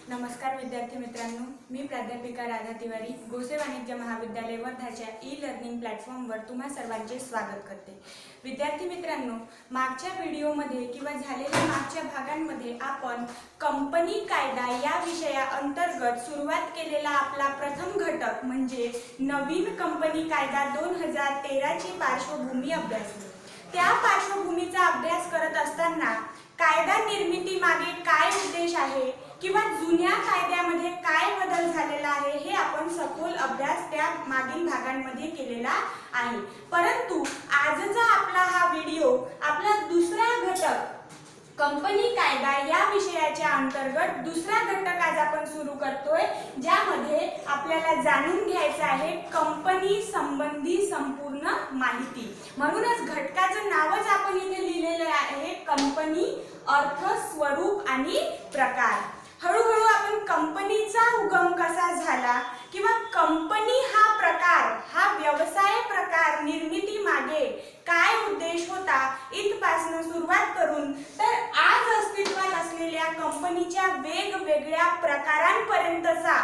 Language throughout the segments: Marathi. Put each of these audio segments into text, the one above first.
नमस्कार विद्यार्थी मित्रांनो, मी प्राध्यापिका राधा तिवारी गोसे वाणिज्य महाविद्यालय वर्धाच्या ई लर्निंग प्लॅटफॉर्मवर तुम्हा सर्वांचे स्वागत करते। विद्यार्थी मित्रांनो, मागच्या व्हिडिओमध्ये किंवा झालेल्या मागच्या भागांमध्ये आपण कंपनी कायदा या विषयाअंतर्गत सुरुवात केलेला आपला प्रथम घटक म्हणजे नवीन कंपनी कायदा 2013 ची पार्श्वभूमी अभ्यासली। त्या पार्श्वभूमीचा अभ्यास करत असताना कायदा निर्मिती मागे काय उद्देश आहे किंवा जुन्या कायद्यामध्ये काय बदल झालेला आहे हे आपण सखोल अभ्यास त्या मागील भागांमध्ये केलेला आहे। परंतु आजचा आपला हा व्हिडिओ आपला दुसरा घटक कंपनी कायदा या विषयाच्या अंतर्गत दुसरा घटक आज आपण सुरू करतोय, ज्यामध्ये आपल्याला जाणून घ्यायचं आहे कंपनी संबंधी संपूर्ण माहिती। म्हणूनच घटकाचं नावच आपण इथे लिहिलेलं आहे कंपनी, अर्थ, स्वरूप आणि प्रकार। हळूहळू आपण कंपनीचा उगम कसा झाला किंवा कंपनी हा प्रकार, हा व्यवसाय प्रकार निर्मिती मागे काय उद्देश होता इथपासून सुरुवात करून तर आज अस्तित्वात असलेल्या कंपनीच्या वेगवेगळ्या प्रकारांपर्यंतचा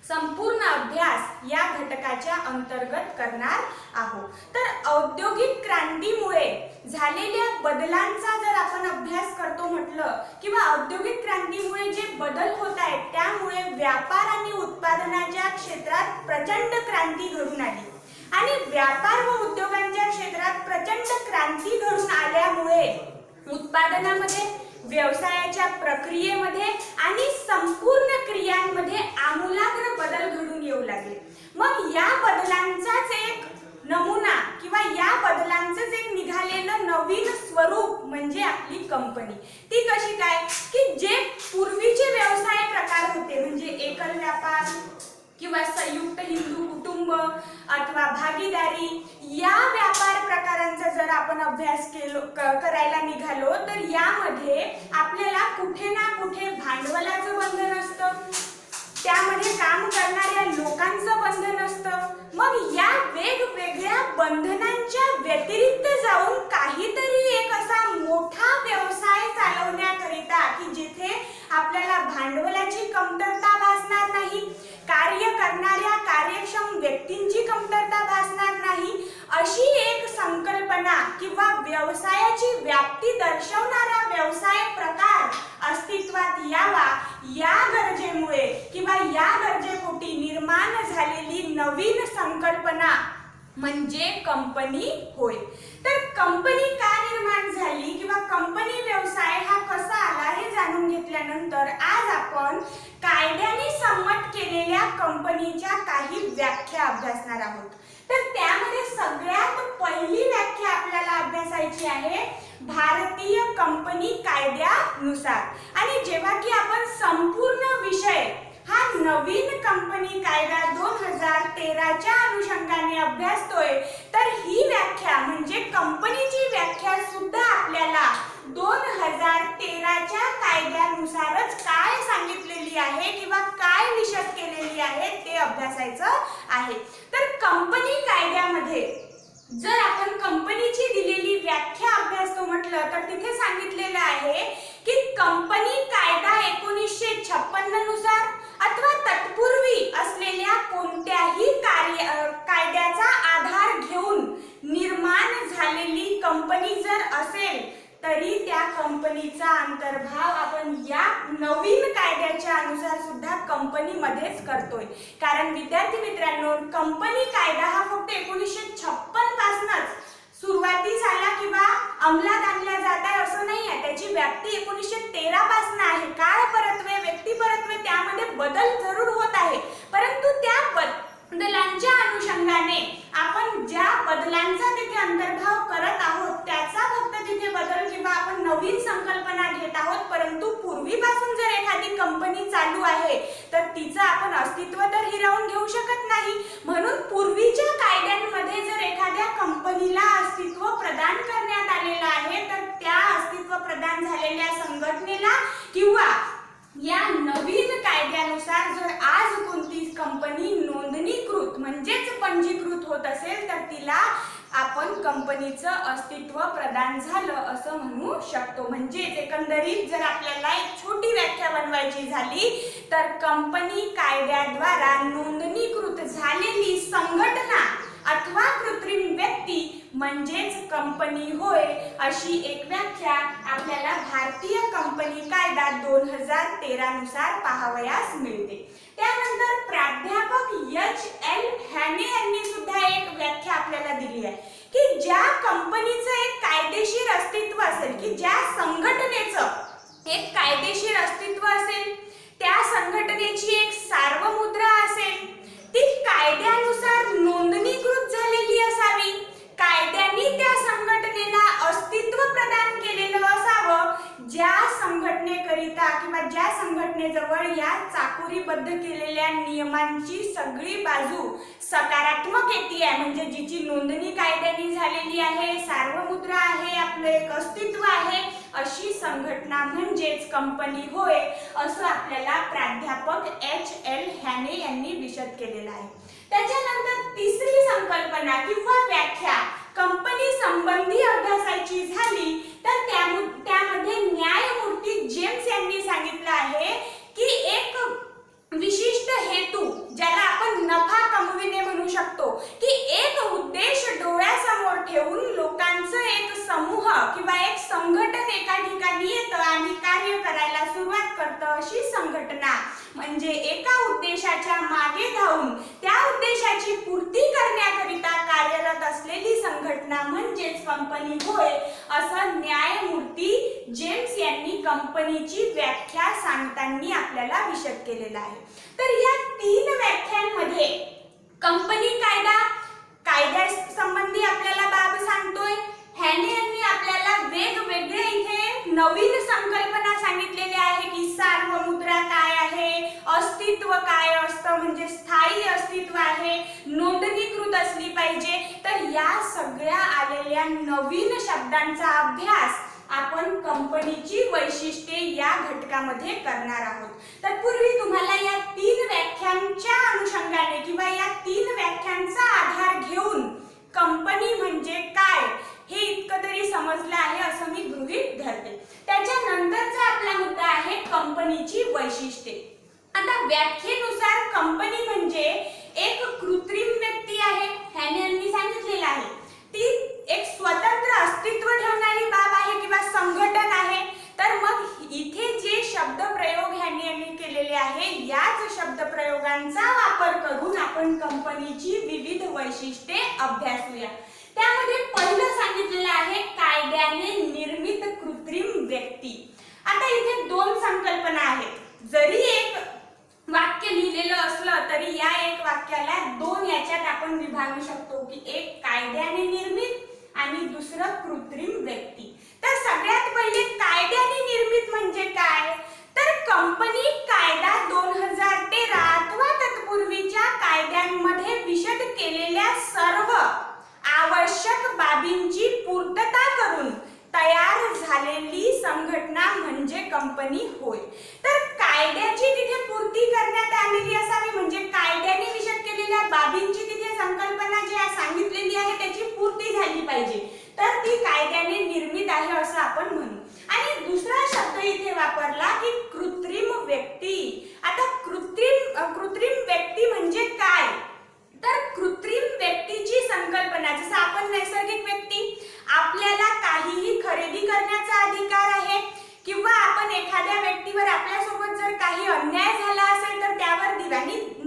संपूर्ण अभ्यास या घटकाच्या अंतर्गत करणार आहोत। तर औद्योगिक क्रांतीमुळे झालेल्या बदलांचा जर आपण अभ्यास करतो म्हटलं किंवा औद्योगिक क्रांतीमुळे जे बदल होत आहेत त्यामुळे व्यापार आणि उत्पादनाच्या क्षेत्रात प्रचंड क्रांती घडून आली आणि व्यापार व उद्योगांच्या क्षेत्रात प्रचंड क्रांती घडून आल्यामुळे उत्पादनामध्ये, व्यवसायाच्या प्रक्रियेमध्ये आणि संपूर्ण क्रियांमध्ये आमूलाग्र बदल घडून येऊ लागले। मग या बदलांचाच एक नमुना किंवा या बदलांचंच एक निघालेलं नवीन स्वरूप म्हणजे आपली कंपनी। ती कशी काय की जे पूर्वीचे व्यवसाय प्रकार होते म्हणजे एकल व्यापार किंवा संयुक्त हिंदू कुटुंब अथवा भागीदारी या व्यापार प्रकारांचा जर आपण अभ्यास करायला निघालो तर यामध्ये आपल्याला कुठे ना कुठे भांडवलाचं बंधन असतं, त्यामध्ये काम करणाऱ्या लोकांचं बंधन असतं। मग या वेगवेगळ्या बंधनांच्या व्यतिरिक्त जाऊन काहीतरी एक असा मोठा व्यवसाय चालवण्याकरिता की जिथे आपल्याला भांडवलाची कमतरता भासणार नाही, कार्य करणाऱ्या कार्यक्षम व्यक्तींची कमतरता भासणार नाही, अशी एक संकल्पना किंवा व्यवसायाची व्याप्ती दर्शवणारा व्यवसाय प्रकार अस्तित्वात यावा या गरजेमुळे किंवा या गरजेपोटी निर्माण झालेली नवीन संकल्पना म्हणजे कंपनी होय। तर कंपनी का निर्माण झाली किंवा कंपनी व्यवसाय हा कसा आला हे जाणून घेतल्यानंतर आज आपण कायद्याने संमत केलेल्या कंपनीच्या काही व्याख्या अभ्यासणार आहोत। तर त्यामध्ये सगळ्यात पहिली व्याख्या आपल्याला अभ्यासायची आहे भारतीय कंपनी कायद्यानुसार। आणि जेव्हा की आपण संपूर्ण विषय हा नवीन कंपनी कायदा 2013 च्या अनुषंगाने अभ्यासतोय तर ही व्याख्या म्हणजे कंपनीची व्याख्या सुद्धा आपल्याला 2013 च्या कायद्यानुसारच काय सांगितलेली आहे किंवा काय विशद केलेली आहे ते अभ्यासायचं आहे। तर कंपनी कायद्यामध्ये जर आपण कंपनीची दिलेली व्याख्या अभ्यासतो म्हटलं तर तिथे सांगितलेलं आहे की कंपनी कायदा 1956 नुसार अथवा तत्पूर्वी असलेल्या कोणत्याही कायद्याचा आधार घेऊन निर्माण झालेली कंपनी जर असेल तरी त्या कंपनीचा अंतर्भाव आपण या नवीन कायद्याच्या अनुसार सुद्धा कंपनीमध्येच करतोय। कारण विद्यार्थी मित्रांनो, कंपनी कायदा हा फक्त 1956 पासूनच सुरुवातीस आला किंवा अंमलात आणला जात आहे असं नाही आहे। त्याची व्याप्ती 1913 पासून आहे। काळ परत्वे, व्यक्ती परत्वे त्यामध्ये बदल जरूर होत आहे, परंतु त्या बदलांच्या अनुषंगाने आपण ज्या बदलांचा तिथे अंतर्भाव करत आहोत त्याचा फक्त तिथे बदल किंवा आपण नवीन संकल्पना घेत आहोत। परंतु पूर्वीपासून जर एखादी कंपनी चालू आहे तर तिचं आपण अस्तित्व तर हिरावून घेऊ शकत नाही। म्हणून पूर्वीच्या कायद्यांमध्ये जर एखाद्या कंपनीला अस्तित्व प्रदान करण्यात आलेलं आहे तर त्या अस्तित्व प्रदान झालेल्या संघटनेला किंवा या नवीन कायद्यानुसार जर आज कोणती कंपनी नोंदणीकृत म्हणजेच पंजीकृत होत असेल तर तिला आपण कंपनीचं अस्तित्व प्रदान झालं असं म्हणू शकतो. म्हणजे एकंदरीत जर आपल्याला एक छोटी व्याख्या बनवायची झाली तर कंपनी कायद्याद्वारा नोंदणीकृत झालेली संघटना अथवा कृत्रिम व्यक्ती म्हणजेच कंपनी होय, अशी एक व्याख्या आपल्याला भारतीय कंपनी कायदा 2013 नुसार पाहावयास मिळते. त्यानंतर प्राध्यापक एच.एल. हॅने यांनी सुद्धा एक व्याख्या आपल्याला दिली आहे की ज्या कंपनीचं एक कायदेशीर अस्तित्व असेल, की ज्या संघटनेचं एक कायदेशीर अस्तित्व असेल, त्या संघटनेची एक सार्वमुद्रा असेल, ती कायद्यानुसार नोंदणीकृत झालेली असावी, कायद्याने त्या संघटनेला अस्तित्व प्रदान केलेलं असावं, ज्या संघटनेकरिता किंवा ज्या संघटनेजवळ या चाकोरीबद्ध केलेल्या नियमांची सगळी बाजू सकारात्मक येते आहे, म्हणजे जिची नोंदणी कायद्याने झालेली आहे, सार्वमुद्रा आहे, आपलं एक अस्तित्व आहे, अशी संघटना म्हणजेच कंपनी होय, असं आपल्याला प्राध्यापक एच.एल. हॅने यांनी विशद केलेलं आहे. त्याच्यानंतर तिसरी संकल्पना किंवा व्याख्या कंपनी संबंधी अभ्यासाची झाली तर त्यामध्ये न्यायमूर्ती जेम्स यांनी सांगितलं आहे की एक विशिष्ट हेतू, ज्याला आपण नफा कमविणे म्हणू शकतो, की एक उद्देश डोळ्यासमोर ठेवून लोकांचं एक समूह किंवा एक संघटन एका ठिकाणी येतं आणि कार्य करायला सुरुवात करतं, अशी संघटना म्हणजे एका उद्देशाच्या मागे धावून त्या उद्देशाची पूर्ती करण्याकरिता कार्यरत असलेली संघटना म्हणजेच कंपनी होय, असं न्यायमूर्ती जेम्स यांनी कंपनीची व्याख्या सांगताना आपल्याला विशद केलेला आहे. तर या 3 व्याख्यांमध्ये कंपनी कायद्या संबंधी आपल्याला बाब सांगतोय, हॅने यांनी आपल्याला वेगवेगळे इथे नवीन संकल्पना सांगितलेल्या आहे की सार्वमुद्रा काय आहे, अस्तित्व काय असतं, म्हणजे स्थायी अस्तित्व आहे, नोंदणीकृत असली पाहिजे. तर या सगळ्या आलेल्या नवीन शब्दांचा अभ्यास आपण कंपनीची वैशिष्ट्ये या घटकामध्ये करणार आहोत. तर पूर्वी तुम्हाला या 3 व्याख्यांच्या अनुषंगाने किंवा या 3 व्याख्यांचा आधार घेऊन कंपनी म्हणजे काय हे इतकं तरी समजलं आहे असं मी गृहीत धरते. त्याच्यानंतरचा आपला मुद्दा आहे कंपनीची वैशिष्ट्ये. आता व्याख्येनुसार कंपनी म्हणजे एक कृत्रिम व्यक्ती आहे, हॅने यांनी सांगितलेलं आहे, ती एक स्वतंत्र अस्तित्व ठेवणारी बाब आहे किंवा संघटन आहे. तर मग इथे जे शब्दप्रयोग हॅने यांनी केलेले आहे, याच शब्दप्रयोगांचा वापर करून आपण कंपनीची विविध वैशिष्ट्ये अभ्यासूया. त्यामध्ये पहिलं सांगितलेलं आहे कायद्याने निर्मित कृत्रिम व्यक्ती. आता इथे 2 संकल्पना आहेत. जरी एक वाक्य लिहिलेलं असलं तरी या एक वाक्याला 2 याच्यात आपण विभागू शकतो की एक कायद्याने निर्मित आणि दुसरं कृत्रिम व्यक्ती. तर सगळ्यात पहिले कायद्याने निर्मित म्हणजे काय, तर कंपनी कायदा 2013 अथवा तत्पूर्वीच्या कायद्यांमध्ये विशद केलेल्या सर्व आवश्यक बाबींची पूर्तता करून तयार झालेली संघटना म्हणजे कंपनी होय. तर कायद्याची तिथे पूर्ती करण्यात आलेली असावी, म्हणजे कायद्याने विशद केलेल्या बाबींची तिथे संकल्पना जी सांगितलेली आहे त्याची पूर्ती झाली पाहिजे, तर ती कायद्याने निर्मित आहे असं आपण म्हणू. आणि दुसरा शब्द इथे वापरला की कृत्रिम व्यक्ती. आता कृत्रिम व्यक्ती म्हणजे काय, तर कृत्रिम व्यक्तीची संकल्पना, जसं आपण नैसर्गिक व्यक्ती, आपल्याला काहीही खरेदी करण्याचा अधिकार आहे किंवा आपण एखाद्या व्यक्तीवर आपल्यासोबत जर काही अन्याय झाला असेल तर त्यावर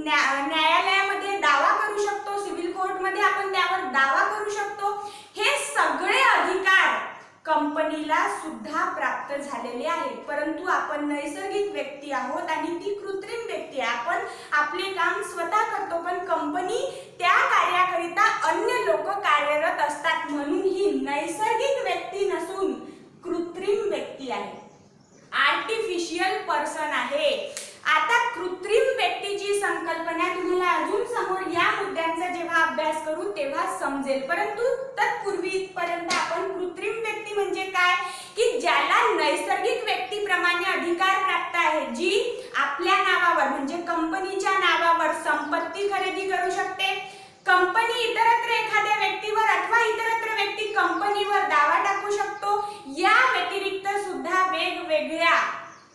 न्यायालयामध्ये दावा करू शकतो, सिव्हिल कोर्टमध्ये आपण त्यावर दावा करू शकतो. हे सगळे अधिकार कंपनीला सुद्धा प्राप्त झालेले आहेत. परंतु आपण नैसर्गिक व्यक्ती आहोत आणि ती कृत्रिम व्यक्ती आहे. आपण आपले काम स्वतः करतो, पण कंपनी त्या कार्याकरिता अन्य लोक कार्यरत असतात, म्हणून ही नैसर्गिक व्यक्ती नसून कृत्रिम व्यक्ती आहे, आर्टिफिशियल पर्सन आहे. आता कृत्रिम व्यक्तीची संकल्पना तुम्हाला अजून समोर या मुद्द्यांचा जेव्हा अभ्यास करू तेव्हा समजेल, परंतु तत्पूर्वीपर्यंत आपण कृत्रिम व्यक्ती म्हणजे काय की ज्याला नैसर्गिक व्यक्तीप्रमाणे अधिकार प्राप्त आहे, जी आपल्या नावावर म्हणजे कंपनीच्या नावावर संपत्ती खरेदी करू शकते, कंपनी इतरत्र एखाद्या व्यक्तीवर अथवा अथवा इतरत्र व्यक्ती कंपनीवर दावा टाकू शकतो। या व्यतिरिक्त सुद्धा वेगवेगळ्या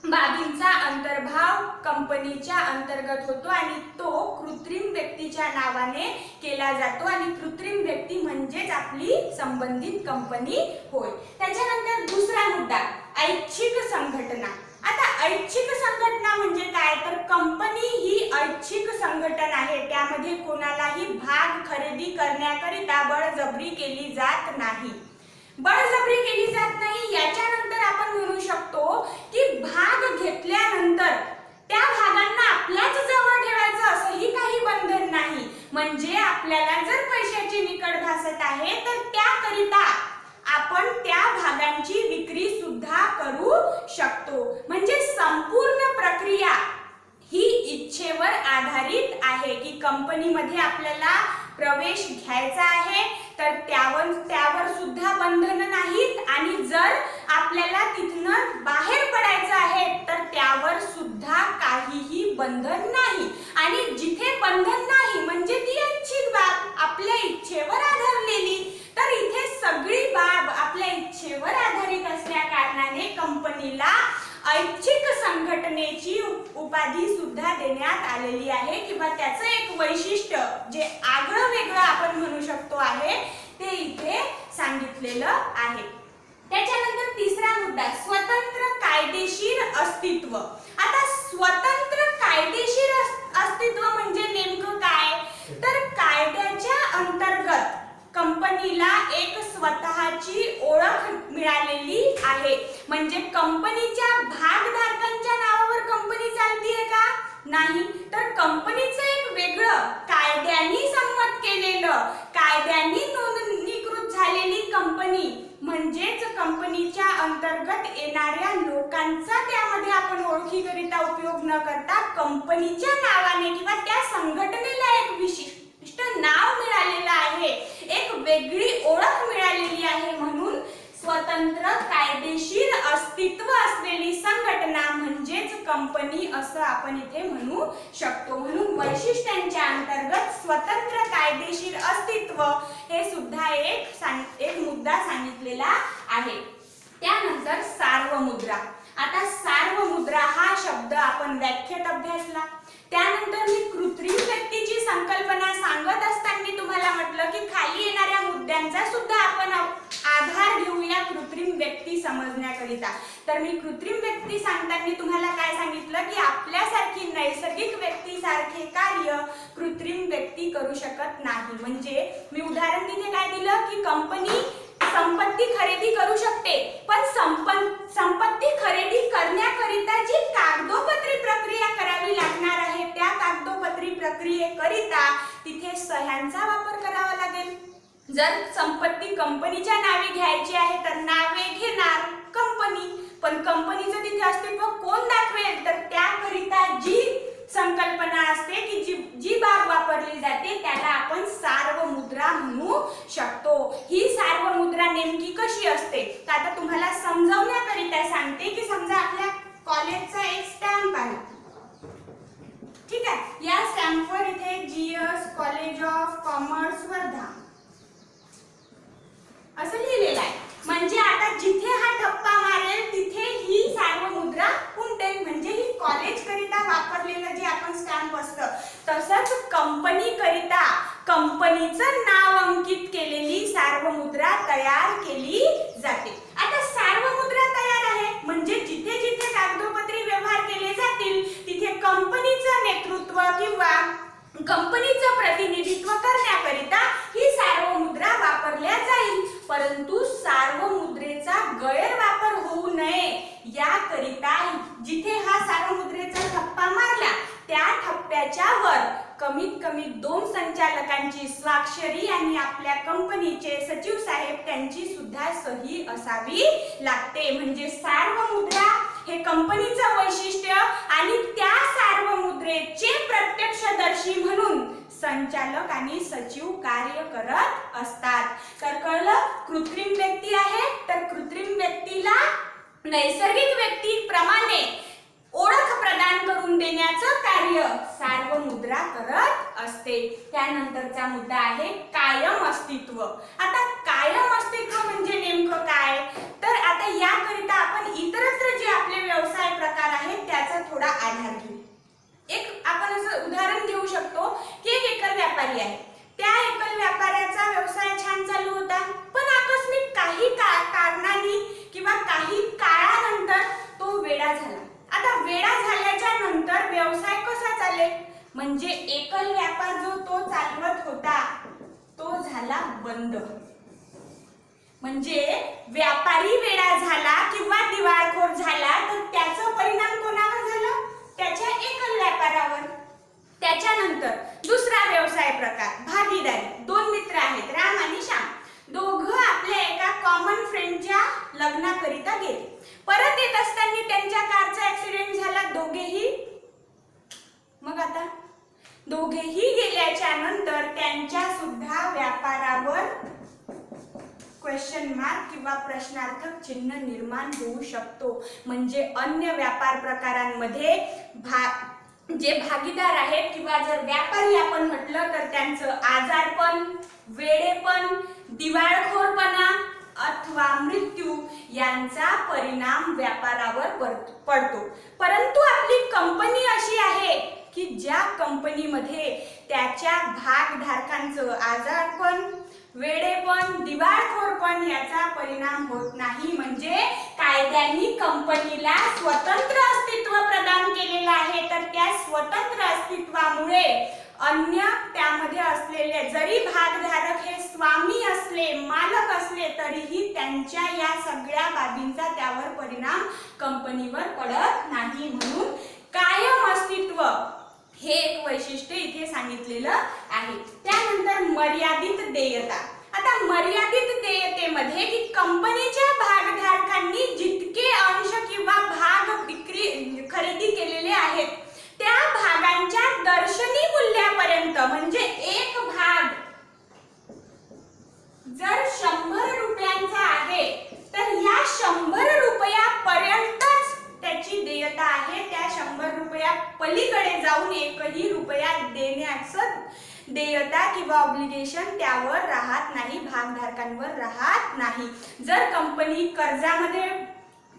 बाबींचा अंतर्भाव कंपनीच्या अंतर्गत होतो आणि तो कृत्रिम व्यक्तीच्या नावाने केला जातो आणि कृत्रिम व्यक्ती म्हणजेच आपली संबंधित कंपनी होय। त्याच्यानंतर दुसरा मुद्दा ऐच्छिक संघटना। आता ऐच्छिक संघटना म्हणजे काय तर कंपनी ही ऐच्छिक संघटन आहे, त्यामध्ये कोणालाही भाग खरेदी करण्याकरिता बळजबरी केली जात नाही। बळजबरी केली जात नाही याच्यानंतर आपण म्हणू शकतो की भाग घेतल्यानंतर त्या भागांना आपल्याच जवळ ठेवायचं असंही काही बंधन नाही। म्हणजे आपल्याला जर पैशाची निकड भासत आहे तर त्याकरिता आपण त्या भागांची विक्री सुद्धा करू शकतो। म्हणजे संपूर्ण प्रक्रिया ही इच्छेवर आधारित आहे की कंपनीमध्ये आपल्याला प्रवेश घ्यायचा आहे तर त्यावर सुद्धा बंधन नाहीत आणि जर आपल्याला तिथनं बाहेर पडायचं आहे तर त्यावर सुद्धा काहीही बंधन नाही। आणि जिथे बंधन नाही म्हणजे ती ऐच्छिक बाब आपल्या इच्छेवर आधारलेली, तर इथे सगळी बाब आपल्या इच्छेवर आधारित असल्या कारणाने कंपनीला ऐच्छिक संघटनेची उपाधी सुद्धा देण्यात आलेली आहे किंवा त्याचं एक वैशिष्ट्य जे आगळं वेगळं आपण म्हणू शकतो आहे ते इथे सांगितलेलं आहे। त्याच्यानंतर तिसरा मुद्दा स्वतंत्र कायदेशीर अस्तित्व। आता स्वतंत्र कायदेशीर अस्तित्व म्हणजे नेमकं काय तर कायद्याच्या अंतर्गत कंपनीला एक स्वतःची ओळख मिळालेली आहे। म्हणजे कंपनीच्या भागधारकांच्या नावावर कंपनी चालतीये का नाही, तर कंपनीचं एक वेगळं कायद्याने संमत केलेलं कायद्याने नोंदणीकृत झालेली कंपनी म्हणजेच कंपनीच्या अंतर्गत येणाऱ्या लोकांचा त्यामध्ये आपण ओळखीकरिता उपयोग न करता कंपनीच्या नावाने किंवा त्या संघटनेला एक विशिष्ट नाव मिळालेलं आहे, एक वेगळी ओळख मिळालेली आहे। म्हणून स्वतंत्र कायदेशीर अस्तित्व असलेली संघटना म्हणजेच कंपनी असं आपण इथे म्हणू शकतो। म्हणून वैशिष्ट्यांच्या अंतर्गत स्वतंत्र कायदेशीर अस्तित्व हे सुद्धा एक मुद्दा सांगितलेला आहे। त्यानंतर सार्वमुद्रा। आता सार्वमुद्रा हा शब्द आपण व्याख्येत अभ्यासला, त्यानंतर मी कृत्रिम व्यक्तीची संकल्पना सांगत असताना तुम्हाला म्हटलं की खाली येणाऱ्या मुद्द्यांचा सुद्धा आपण आधार घेऊया कृत्रिम व्यक्ती समजण्याकरिता। तर मी कृत्रिम व्यक्ती सांगताना तुम्हाला काय सांगितलं की आपल्यासारखी नैसर्गिक व्यक्तीसारखे कार्य कृत्रिम व्यक्ती करू शकत नाही। म्हणजे मी उदाहरण तिथे काय दिलं की कंपनी संपत्ती खरेदी करू शकते, पण संपत्ती खरेदी करण्याकरिता जी कागदोपत्री प्रक्रिया करावी लागणार आहे त्या कागदोपत्री प्रक्रियेकरिता तिथे सह्यांचा वापर करावा लागेल। जर संपत्ती कंपनीच्या नावे घ्यायची आहे तर नावे घेणार कंपनी, पण कंपनीचं तिथे अस्तित्व कोण दाखवेल तर त्याकरिता जी संकल्पना असते की जी बाब वापरली जाते त्याला आपण सार्वमुद्रा म्हणू शकतो। ही सार्वमुद्रा नेमकी कशी असते तर आता तुम्हाला समजावण्याकरिता सांगते की समजा आपल्या कॉलेजचा एक स्टॅम्प आहे, ठीक आहे, या स्टॅम्पवर इथे GS college of commerce Wardha असं लिहिलेलं आहे। म्हणजे आता जिथे हा ठप्पा मारेल तिथे ही सार्वमुद्रा उमटेल, म्हणजे ही कॉलेज करिता वापरलेलं जे आपण स्टॅम्प असतं तसंच कंपनी करिता कंपनीचं नाव अंकित केलेली सार्वमुद्रा तयार केली जाते। आता सार्वमुद्रा तयार आहे म्हणजे जिथे जिथे कागदोपत्री व्यवहार केले जातील तिथे कंपनीचं नेतृत्व किंवा कंपनीचं प्रतिनिधित्व करण्याकरिता ही सार्वमुद्रा वापरल्या जाईल। परंतु सार्वमुद्रेचा गैरवापर होऊ नये याकरिता जिथे हा सार्वमुद्रेचा ठप्पा मारला त्या ठप्प्याच्या वर कमीत कमी 2 संचालकांची स्वाक्षरी आणि आपल्या कंपनीचे सचिव साहेब त्यांची सुद्धा सही असावी लागते। म्हणजे सार्वमुद्रा हे कंपनीचं वैशिष्ट्य आणि त्या सार्वमुद्रेचे प्रत्यक्षदर्शी म्हणून संचालक आणि सचिव कार्य करत असतात। तर कळलं कृत्रिम व्यक्ती आहे तर कृत्रिम व्यक्तीला नैसर्गिक व्यक्तीप्रमाणे ओळख प्रदान करून देण्याचं कार्य सार्वमुद्रा करत असते. त्यानंतरचा मुद्दा आहे कायम अस्तित्व. आता कायम अस्तित्व म्हणजे नेमकं काय, तर आता याकरिता आपण इतरत्र जे आपले व्यवसाय प्रकार आहेत त्याचा थोडा आधार घेऊ. एक आपण असं उदाहरण घेऊ शकतो की एक एकल व्यापारी आहे. त्या एकल व्यापाऱ्याचा व्यवसाय छान चालू होता, पण आकस्मिक काही कारणांनी किंवा काही काळानंतर तो वेडा झाला. आता वेडा झाल्याच्या नंतर व्यवसाय कसा चालेल, म्हणजे एकल व्यापार जो तो चालवत होता तो झाला बंद. म्हणजे व्यापारी वेडा झाला किंवा दिवाळखोर झाला तर त्याचा परिणाम कोणावर झाला, त्याच्या एकल व्यापारावर. त्याच्यानंतर दुसरा व्यवसाय प्रकार भागीदारी. दोन मित्र आहेत, राम आणि श्याम. दोघं आपल्या एका कॉमन फ्रेंडच्या लग्नाकरिता गेले. परत येत असताना त्यांच्या कारचा ऍक्सिडेंट झाला. दोघेही गेल्याच्या नंतर त्यांच्या सुद्धा व्यापारावर क्वेश्चन मार्क किंवा प्रश्नार्थक चिन्ह निर्माण होऊ शकतो. म्हणजे अन्य व्यापार प्रकारांमध्ये जे भागीदार आहेत किंवा जर व्यापारी आपण म्हटलं तर त्यांचं आजारपण, वेडेपण, दिवाळखोरपणा अथवा मृत्यू यांचा परिणाम व्यापारावर पडतो. परंतु आपली कंपनी अशी आहे की ज्या कंपनीमध्ये त्याच्या भागधारकांचं आजारपण, वेडेपण, दिवाळखोरपण याचा परिणाम होत नाही. म्हणजे कायद्याने कंपनीला स्वतंत्र अस्तित्व प्रदान केलेलं आहे. तर त्या स्वतंत्र अस्तित्वामुळे अन्य त्यामध्ये असलेले जरी भागधारक हे स्वामी असले, मालक असले तरीही त्यांच्या या सगळ्या बाबींचा त्यावर परिणाम कंपनीवर पडत नाही. म्हणून कायम अस्तित्व हे एक वैशिष्ट्य इथे सांगितलेलं आहे. त्यानंतर मर्यादित देयता. आता मर्यादित देयतेमध्ये की कंपनीच्या भागधारकांनी जितके अंश किंवा भाग खरेदी केलेले आहेत त्या भागांच्या दर्शनी मूल्यापर्यंत, म्हणजे एक भाग जर 100 रुपयांचा आहे तर या 100 रुपयापर्यंतच त्याची देयता आहे. त्या 100 रुपया पलीकडे जाऊन एकही रुपया देण्याचं देयता किंवा ऑब्लिगेशन त्यावर राहत नाही, भागधारकांवर राहत नाही. जर कंपनी कर्जामध्ये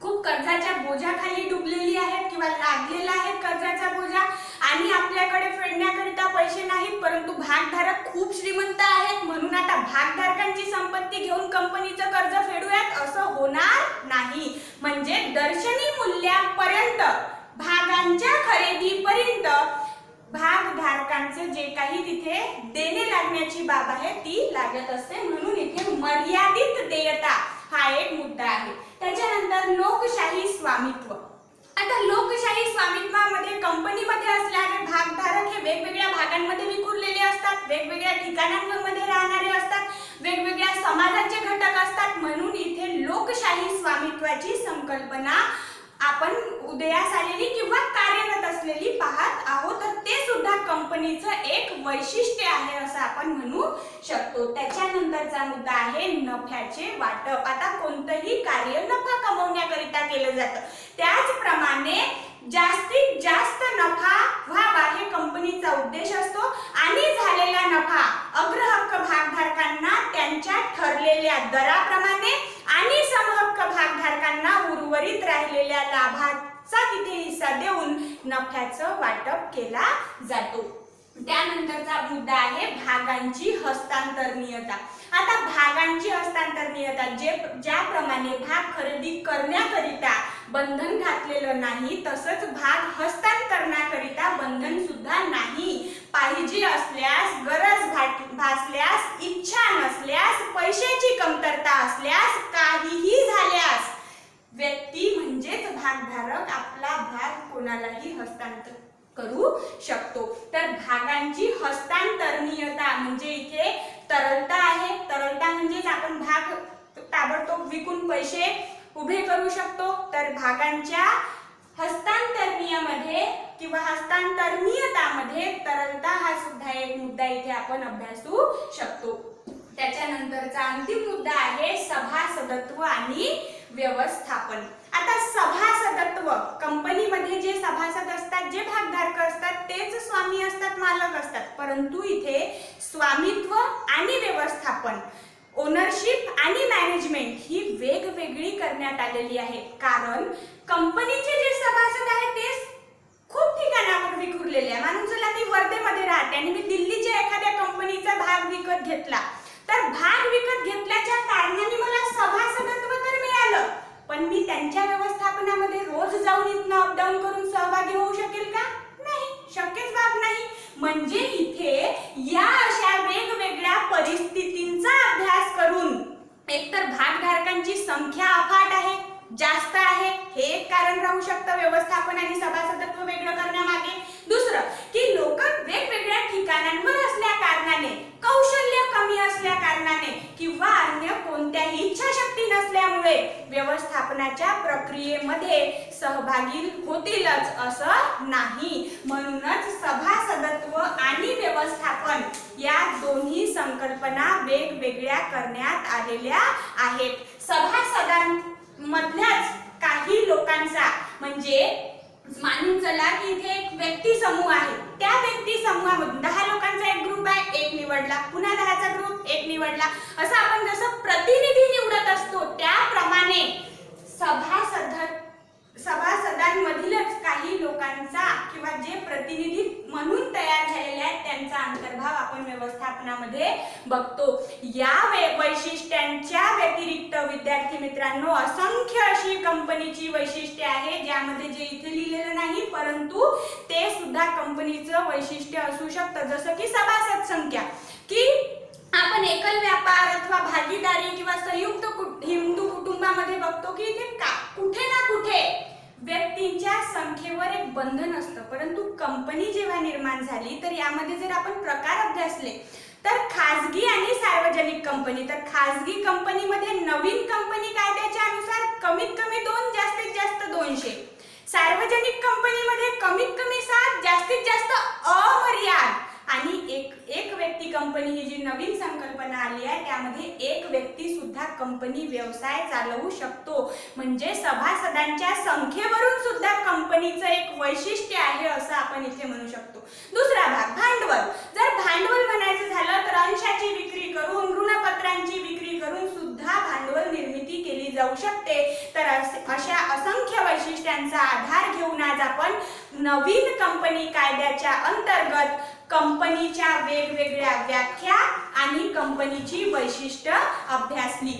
खूप कर्जाच्या बोजाखाली डुबलेली आहे किंवा लागलेला आहे कर्जाचा बोजा आणि आपल्याकडे फेडण्याकरिता पैसे नाहीत, परंतु भागधारक खूप श्रीमंत आहेत म्हणून आता भागधारकांची संपत्ती घेऊन कंपनीचं कर्ज फेडूयात असं होणार नाही. म्हणजे दर्शनी मूल्यापर्यंत, भागांच्या खरेदीपर्यंत भागधारकांचे जे काही तिथे देणे लागण्याची बाब आहे ती लागत असते. म्हणून इथे मर्यादित देयता हा एक मुद्दा आहे. त्याच्यानंतर लोकशाही स्वामित्व. आता लोकशाही स्वामित्वामध्ये कंपनीमध्ये असणारे भागधारक हे वेगवेगळ्या भागांमध्ये विखुरलेले असतात, वेगवेगळ्या ठिकाणांमध्ये राहणारे असतात, वेगवेगळ्या समाजाचे घटक असतात. म्हणून इथे लोकशाही स्वामित्वाची संकल्पना आपण उदयास आलेली किंवा कार्यरत असलेली पाहत आहोत. तर ते सुद्धा कंपनीचं एक वैशिष्ट्य आहे असं आपण म्हणू शकतो. त्याच्यानंतरचा मुद्दा आहे नफ्याचे वाटप. आता कोणतंही कार्य नफा कमवण्याकरिता केलं जातं, त्याचप्रमाणे जास्तीत जास्त नफा व्हावा हे कंपनीचा उद्देश असतो आणि झालेला नफा अग्रहक्क भागधारकांना त्यांच्या ठरलेल्या दराप्रमाणे आणि समहक्क भागधारकांना उर्वरित राहिलेल्या लाभाचा तिथे हिस्सा देऊन नफ्याचं वाटप केला जातो. त्यानंतरचा मुद्दा आहे भागांची हस्तांतरणीयता. आता भागांची हस्तांतरणीयता ज्याप्रमाणे भाग खरेदी करण्याकरिता बंधन घातलेलं नाही तसंच भाग हस्तांतरणाकरिता बंधन सुद्धा नाही. पाहिजे असल्यास, गरज भासल्यास, इच्छा नसल्यास, पैशाची कमतरता असल्यास, काहीही झाल्यास व्यक्ती म्हणजेच भागधारक आपला भाग कोणालाही हस्तांतर करू शकतो. तर भागांची हस्तांतरणीयता म्हणजे इथे तरलता आहे. तरलता म्हणजेच आपण भाग ताबडतोब विकून पैसे उभे करू शकतो. तर भागांच्या हस्तांतरणीयमध्ये किंवा हस्तांतरणीयतामध्ये तरलता हा सुद्धा एक मुद्दा इथे आपण अभ्यासू शकतो. त्याच्यानंतरचा अंतिम मुद्दा आहे सभासदत्व आणि व्यवस्थापन. आता सभासदत्व, कंपनीमध्ये जे सभासद असतात, जे भागधारक असतात तेच स्वामी असतात, मालक असतात. परंतु इथे स्वामित्व आणि व्यवस्थापन, ओनरशिप आणि मॅनेजमेंट ही वेगवेगळी करण्यात आलेली आहे. कारण कंपनीचे जे सभासद आहेत ते खूप ठिकाणावर विखुरलेले आहे. मानून चला मी वर्धेमध्ये राहते आणि मी दिल्लीच्या एखाद्या कंपनीचा भाग विकत घेतला, तर भाग विकत घेतल्याच्या कारणाने मला सभासदत्व तर मिळालं, पण मी त्यांच्या व्यवस्थापनामध्ये रोज जाऊन इथनं अपडाऊन करून सहभागी होऊ शकेल का? नाही, शक्यच बाब नाही. म्हणजे इथे या अशा वेगवेगळ्या परिस्थितींचा अभ्यास करून एकतर भागधारकांची संख्या अफाट आहे, जास्त आहे, हे एक कारण राहू शकतं व्यवस्थापन आणि सभासदत्व वेगळं करण्यामागे. दुसरं की लोक वेगवेगळ्या ठिकाणांवर असल्या कारणाने, कौशल्य कमी असल्या कारणाने किंवा अन्य कोणत्याही इच्छाशक्ती नसल्यामुळे व्यवस्थापनाच्या प्रक्रियेमध्ये सहभागी होतीलच असं नाही. म्हणूनच सभासदत्व आणि व्यवस्थापन या दोन्ही संकल्पना वेगवेगळ्या करण्यात आलेल्या आहेत. सभासदांमधल्याच काही लोकांचा, म्हणजे मानून चला की इथे एक व्यक्ती समूह आहे, त्या व्यक्ती समूहामधून 10 लोकांचा एक ग्रुप आहे, एक निवडला, पुन्हा 10चा ग्रुप एक निवडला, असं आपण जसं प्रतिनिधी निवडत असतो त्याप्रमाणे सभासदांमधीलच काही लोकांचा किंवा जे प्रतिनिधी म्हणून तयार झालेले आहेत त्यांचा अंतर्भाव आपण व्यवस्थापनामध्ये बघतो. या वैशिष्ट्यांच्या व्यतिरिक्त विद्यार्थी मित्रांनो, असंख्य अशी कंपनीची वैशिष्ट्ये आहे ज्यामध्ये जे इथे लिहिलेलं नाही परंतु ते सुद्धा कंपनीचं वैशिष्ट्य असू शकतं. जसं की सभासद संख्या, की आपण एकल व्यापार अथवा भागीदारी किंवा संयुक्त हिंदू कुटुंबामध्ये बघतो की इथे कुठे ना कुठे व्यक्तींच्या संख्येवर एक बंधन असतं. परंतु कंपनी जेव्हा निर्माण झाली तर यामध्ये जर आपण प्रकार अभ्यासले तर खाजगी आणि सार्वजनिक कंपनी, तर खाजगी कंपनीमध्ये नवीन कंपनी कायद्याच्या अनुसार कमीत कमी 2, जास्तीत जास्त 200. सार्वजनिक कंपनीमध्ये कमीत कमी 7, जास्तीत जास्त अमर्याद. आणि एक व्यक्ती कंपनी ही जी नवीन संकल्पना आली आहे त्यामध्ये एक व्यक्ती सुद्धा कंपनी व्यवसाय चालवू शकतो. म्हणजे सभासदांच्या संख्येवरून सुद्धा कंपनीचं एक वैशिष्ट्य आहे असं आपण इथे म्हणू शकतो. दुसरा भाग भांडवल. जर भांडवल म्हणायचं झालं तर अंशाची विक्री करून, ऋणपत्रांची विक्री करून सुद्धा भांडवल निर्मिती केली जाऊ शकते. तर अशा असंख्य वैशिष्ट्यांचा आधार घेऊन आज आपण नवीन कंपनी कायद्याच्या अंतर्गत कंपनीच्या वेगवेगळ्या व्याख्या आणि कंपनीची वैशिष्ट्य अभ्यासली.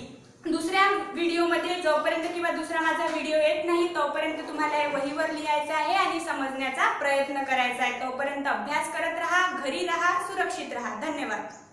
दुसऱ्या व्हिडिओमध्ये जोपर्यंत किंवा दुसरा माझा व्हिडिओ येत नाही तोपर्यंत तुम्हाला हे वहीवर लिहायचं आहे आणि समजण्याचा प्रयत्न करायचा आहे. तोपर्यंत अभ्यास करत राहा, घरी राहा, सुरक्षित राहा. धन्यवाद.